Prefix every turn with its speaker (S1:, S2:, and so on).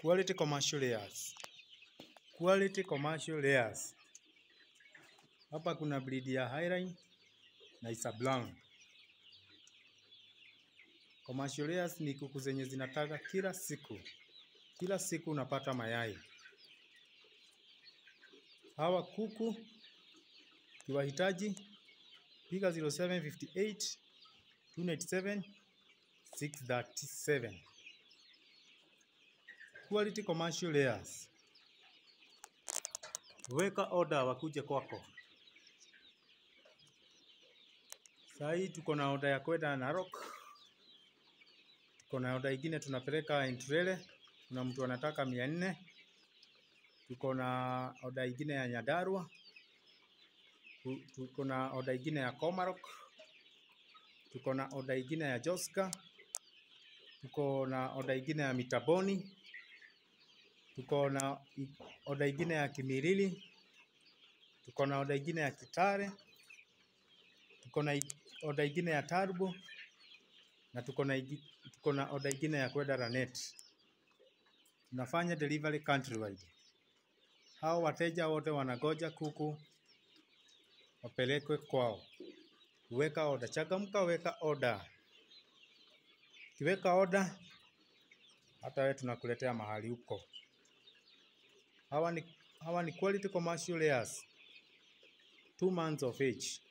S1: Quality commercial layers. Quality commercial layers. Hapa kuna breed ya Highline na Isa Brown. Commercial layers ni kuku zenye zinataga kila siku. Kila siku unapata mayai. Hawa kuku kiwahitaji piga 0758 297 637. Quality commercial layers. Weka order wakuje kwako. Sahi tuko na order ya kwenda Narok. Tuko na order ingine tunapeleka Entrele. Kuna mtu anataka 400. Tuko na order ingine ya Nyandarua. Tuko na order ingine ya Komarok. Tuko na order ingine ya Joska. Tuko na order ingine ya Mitaboni. Tuko na order ingine ya Kimirili. Tuko na order ingine ya Kitare. Tuko na order ingine ya Turbo. Na tuko na order ingine ya kwenda Lanet. Tunafanya delivery countrywide. Hao wateja wote wanagoja kuku wapelekwe kwao. Weka order, changamka, weka order. Kiweka order, hata wewe tunakuletea mahali huko. Hawa ni quality commercial layers. 2 months of age.